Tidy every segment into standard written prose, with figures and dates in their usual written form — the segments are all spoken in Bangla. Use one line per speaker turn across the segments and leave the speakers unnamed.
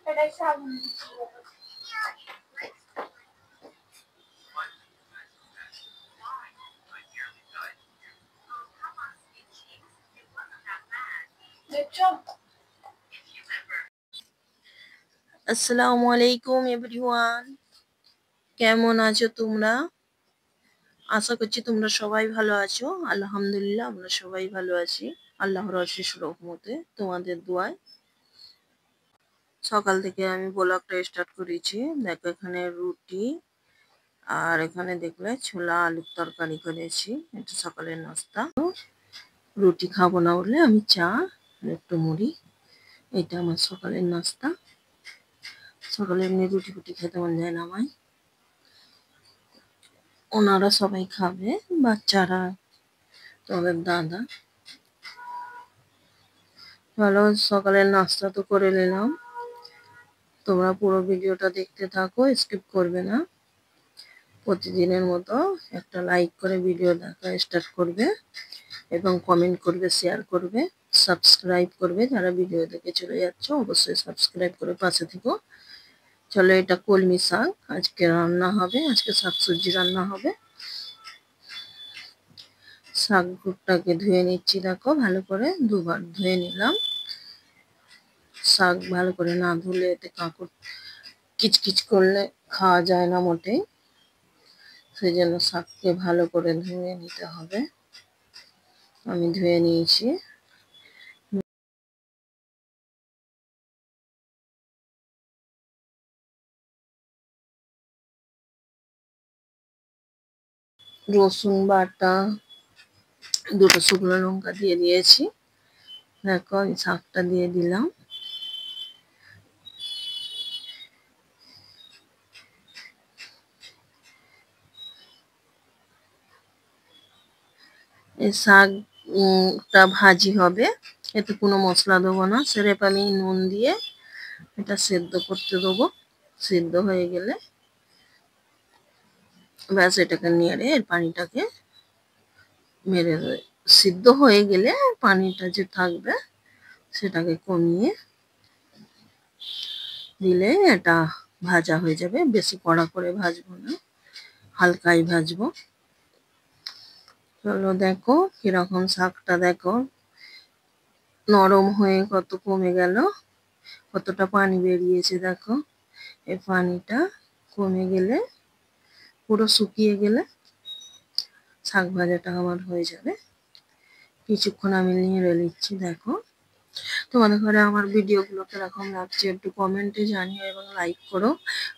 আসসালামু আলাইকুম এভরিওয়ান, কেমন আছো তোমরা? আশা করছি তোমরা সবাই ভালো আছো। আলহামদুলিল্লাহ আমরা সবাই ভালো আছি, আল্লাহর অশেষ রহমতে, তোমাদের দোয়ায়। সকাল থেকে আমি ব্লগটা স্টার্ট করেছি। দেখো এখানে রুটি আর এখানে দেখলে ছোলা আলুর তরকারি করেছি, এটা সকালের নাস্তা। রুটি খাবো না বলে আমি চা আর একটু মুড়ি, এটা আমার সকালের নাস্তা। সকালে এমনি রুটি ফুটি খেতে মন যায় না আমায়, ওনারা সবাই খাবে, বাচ্চারা, তোমাদের দাদা। ভালো, সকালের নাস্তা তো করে নিলাম। তোমরা পুরো ভিডিওটা দেখতে থাকো, স্কিপ করবে না। প্রতিদিনের মতো একটা লাইক করে ভিডিও দেখা স্টার্ট করবে এবং কমেন্ট করবে, শেয়ার করবে, সাবস্ক্রাইব করবে। যারা ভিডিও দেখে চলে যাচ্ছ অবশ্যই সাবস্ক্রাইব করে পাশে থেকো। চলো, এটা কলমি শাক আজকে রান্না হবে, আজকে শাকসবজি রান্না হবে। শাকটাকে ধুয়ে নিচ্ছি, দেখো ভালো করে দুবার ধুয়ে নিলাম। শাক ভালো করে না ধুলে এতে কাঁকড় কিচকিচ করলে খাওয়া যায় না মোটেই, সেই জন্য শাককে ভালো করে ধুয়ে নিতে হবে। আমি ধুয়ে নিয়েছি। রসুন বাটা, দুটো শুকনো লঙ্কা দিয়ে দিয়েছি। দেখো আমি শাকটা দিয়ে দিলাম। এই শাকটা ভাজি হবে, এতে কোনো মশলা দেবো না, সেরেপ আমি নুন দিয়ে এটা সেদ্ধ করতে দেবো। সেদ্ধ হয়ে গেলে ব্যাস এটাকে নেড়ে এর পানিটাকে মেরে দেবে। সিদ্ধ হয়ে গেলে পানিটা যে থাকবে সেটাকে কমিয়ে দিলে এটা ভাজা হয়ে যাবে। বেশি কড়া করে ভাজবো না, হালকাই ভাজবো। চলো দেখো কিরকম শাকটা, দেখো নরম হয়ে কত কমে গেল, কতটা পানি বেরিয়েছে। দেখো এই পানিটা কমে গেলে, পুরো শুকিয়ে গেলে শাক ভাজাটা আমার হয়ে যাবে। কিছুক্ষণ আমি নেড়ে নিচ্ছি। দেখো তোমাদের ঘরে আমার ভিডিওগুলো কিরকম লাগছে একটু কমেন্টে জানিও এবং লাইক করো,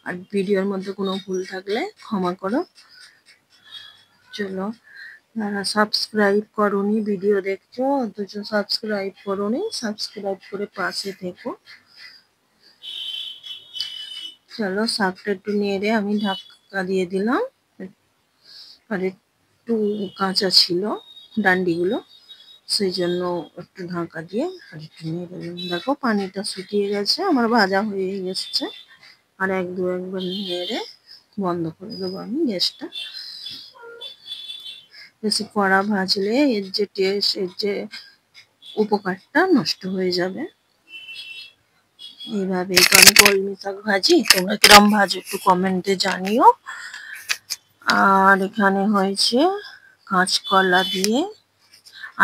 আর ভিডিওর মধ্যে কোনো ভুল থাকলে ক্ষমা করো। চলো, যারা সাবস্ক্রাইব করোনি, ভিডিও দেখছো অথচ সাবস্ক্রাইব করোনি, সাবস্ক্রাইব করে পাশে থেকো। চলো শাকটা একটু নেড়ে আমি ঢাকা দিয়ে দিলাম, আর একটু কাঁচা ছিল ডান্ডিগুলো, সেই জন্য একটু ঢাকা দিয়ে আর একটু নেড়ে দিলাম। দেখো পানিটা শুকিয়ে গেছে, আমার ভাজা হয়ে এসছে। আর একবার নেড়ে বন্ধ করে দেবো আমি গ্যাসটা। বেশি কড়া ভাজলে এর যে টেস্ট, এর যে উপকারটা নষ্ট হয়ে যাবে। এইভাবেই তো আমি কলমি শাক ভাজি, তোমরা কিরম ভাজো একটু কমেন্টে জানিও। আর এখানে হয়েছে কাঁচকলা দিয়ে,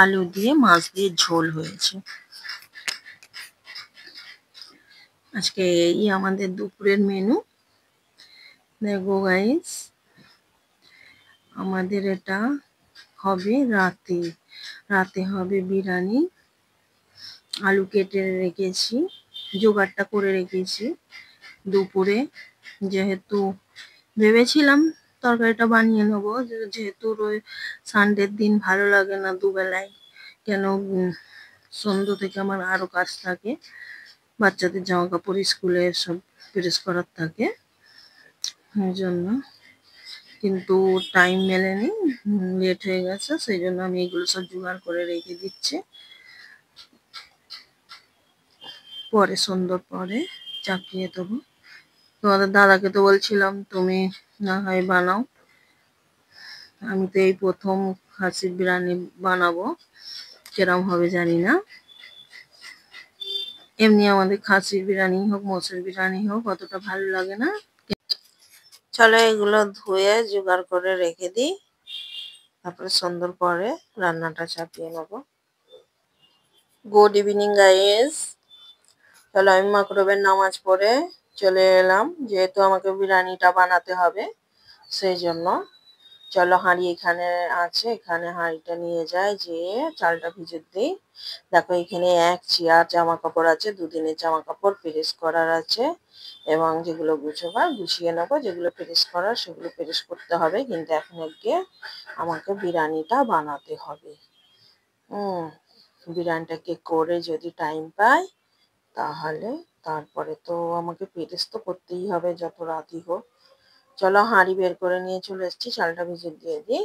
আলু দিয়ে, মাছ দিয়ে ঝোল হয়েছে। আজকে এই আমাদের দুপুরের মেনু। দেখো গাইস, আমাদের এটা হবে রাতে, রাতে হবে বিরিয়ানি। আলু কেটে রেখেছি, জোগাড়টা করে রেখেছি দুপুরে, যেহেতু ভেবেছিলাম তরকারিটা বানিয়ে নেবো, যেহেতু সানডের দিন ভালো লাগে না দুবেলায়, কেন সন্ধ্যে থেকে আমার আরো কাজ থাকে, বাচ্চাদের জামা কাপড় স্কুলে সব প্রেস করার থাকে, এই জন্য। কিন্তু টাইম মেলেনি, লেট হয়ে গেছে, সেই জন্য আমি এগুলো সব জোগাড় করে রেখে দিচ্ছি। পরে সন্ধ্যার পরে চাপিয়ে দেবো। তোমাদের দাদাকে তো বলছিলাম তুমি না হয় বানাও, আমি তো এই প্রথম খাসির বিরিয়ানি বানাবো, কিরম হবে জানি না। এমনি আমাদের খাসির বিরিয়ানি হোক মোষের বিরিয়ানি হোক অতটা ভালো লাগে না। চলো এগুলো ধুয়ে জোগাড় করে রেখে দিই, তারপরে সন্ধ্যার পরে রান্নাটা চাপিয়ে নেবো। Good evening guys. চলো আমি মাগরিবের নামাজ পড়ে চলে এলাম, যেহেতু আমাকে বিরিয়ানিটা বানাতে হবে সেই জন্য। চলো হাঁড়ি এখানে আছে, এখানে হাঁড়িটা নিয়ে যাই, যেয়ে চালটা ভিজে দিই। দেখো এখানে এক চেয়ার জামা কাপড় আছে, দুদিনের জামা কাপড় প্রেস করার আছে, এবং যেগুলো গুছোবার গুছিয়ে নেবো, যেগুলো প্রেস করার সেগুলো প্রেস করতে হবে। কিন্তু এখন গিয়ে আমাকে বিরিয়ানিটা বানাতে হবে। বিরিয়ানিটাকে করে যদি টাইম পাই তাহলে তারপরে তো আমাকে প্রেস তো করতেই হবে যত রাতই হোক। চলো হাঁড়ি বের করে নিয়ে চলে এসেছি, চালটা ভিজে দিয়ে দিই।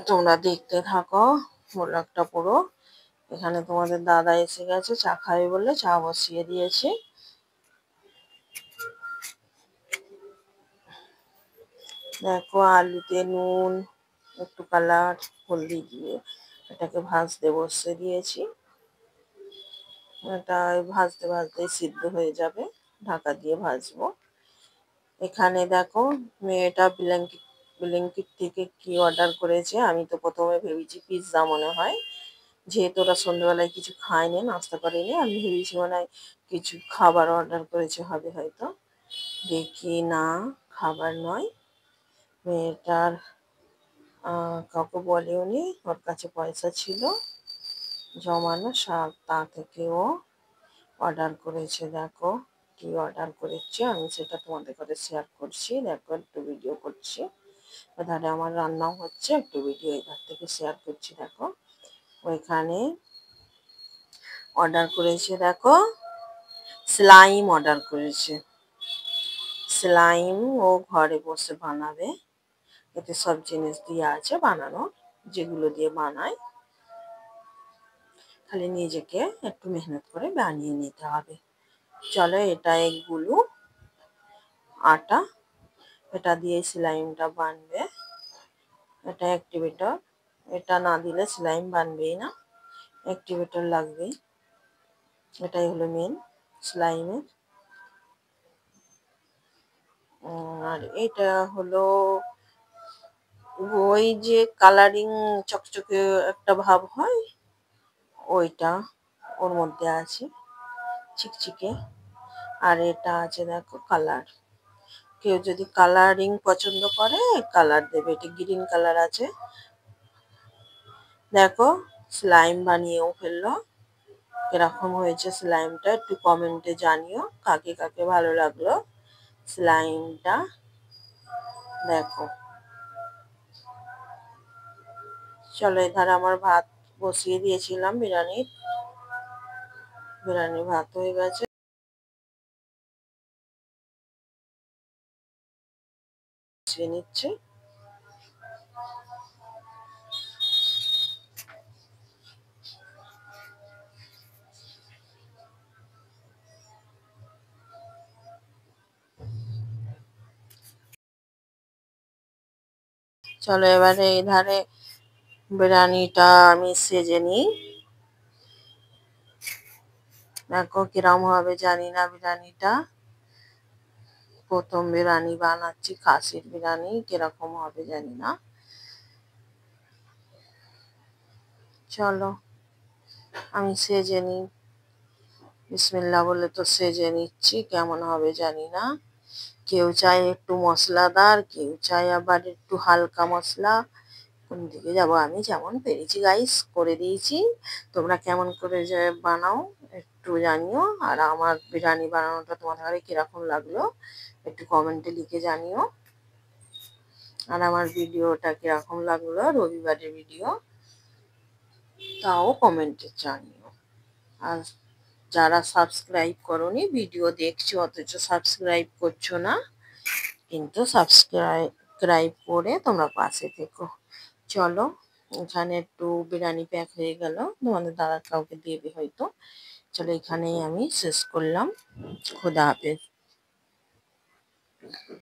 তোমরা দেখতে থাকো ব্লগটা পুরো। এখানে তোমাদের দাদা এসে গেছে, চা খাবে বলে চা বসিয়ে দিয়েছে। দেখো আলুতে নুন, একটু কালার, হলদি দিয়ে এটাকে ভাজতে বসিয়ে দিয়েছি। এটা ভাজতে ভাজতে সিদ্ধ হয়ে যাবে, ঢাকা দিয়ে ভাজবো। এখানে দেখো মেয়েটা ব্লিঙ্কিট থেকে কি অর্ডার করেছে। আমি তো প্রথমে ভেবেছি পিৎজা মনে হয়, যেহেতু ওরা সন্ধ্যেবেলায় কিছু খায়নি, নাস্তা করেনি, আমি ভেবেছি মনে হয় কিছু খাবার অর্ডার করেছে হবে হয়তো। দেখি না, খাবার নয়। মেয়েটার কাউকে বলেওনি, ওর কাছে পয়সা ছিল জমানো, তা থেকে ও অর্ডার করেছে। দেখো কি অর্ডার করেছে, আমি সেটা তোমাদের কাছে শেয়ার করছি। দেখো একটু ভিডিও করছি, এধারে আমার রান্নাও হচ্ছে, একটু ভিডিও এধার থেকে শেয়ার করছি। দেখো ওইখানে অর্ডার করেছে, দেখো স্লাইম অর্ডার করেছে। স্লাইম ও ঘরে বসে বানাবে, এতে সব জিনিস দিয়ে আছে বানানো, যেগুলো দিয়ে বানায় খালি নিজেকে একটু মেহনত করে বানিয়ে নিতে হবে। চলো এটা এগুলো আটা, এটা দিয়ে স্লাইমটা বানবে। এটা অ্যাক্টিভেটর, এটা না দিলে স্লাইম বানবেই না, অ্যাক্টিভেটর লাগবেই। এটাই হলো মেন স্লাইমের। আর এটা হলো ওই যে কালারিং চকচকে একটা ভাব হয়, ওইটা ওর মধ্যে আছে চিকচিকে। আর এটা আছে দেখো কালার, কেউ যদি কালারিং পছন্দ করে কালার দেবে, এটা গ্রিন কালার আছে। দেখো স্লাইম বানিয়েও ফেললো। কিরকম হয়েছে স্লাইমটা একটু কমেন্টে জানিও, কাকে কাকে ভালো লাগলো স্লাইমটা। দেখো চলো এধারে আমার ভাত বসিয়ে দিয়েছিলাম, বিরিয়ানি ভাত হয়ে গেছে, বসিয়ে নিচ্ছি। চলো এবারে এধারে বিরিয়ানিটা আমি সেজে নিই। দেখো কিরম হবে জানি না বিরিয়ানিটা, প্রথম বিরিয়ানি বানাচ্ছি খাসির বিরিয়ানি, কিরকম হবে জানি না। চলো আমি সেজে নিই, বিসমিল্লাহ বলে তো সেজে নিচ্ছি, কেমন হবে জানি না। কেউ চায় একটু মশলাদার, কেউ চায় আবার একটু হালকা মশলা, কোন দিকে যাবো, আমি যেমন পেরেছি গাইস করে দিয়েছি। তোমরা কেমন করে যে বানাও একটু জানিও, আর আমার বিরিয়ানি বানানোটা তোমাদের কাছে কিরকম লাগলো একটু কমেন্টে লিখে জানিও। আর আমার ভিডিওটা কিরকম লাগলো, রবিবারের ভিডিও, তাও কমেন্টে জানিও। আর যারা সাবস্ক্রাইব করোনি, ভিডিও দেখছো অথচ সাবস্ক্রাইব করছো না, কিন্তু সাবস্ক্রাইব করে তোমরা পাশে থেকো। চলো এখানে একটু বিরিয়ানি প্যাক হয়ে গেল, তোমাদের দাদা কাউকে দেবে হয়তো। চলো এখানেই আমি শেষ করলাম, খোদা হাফেজ।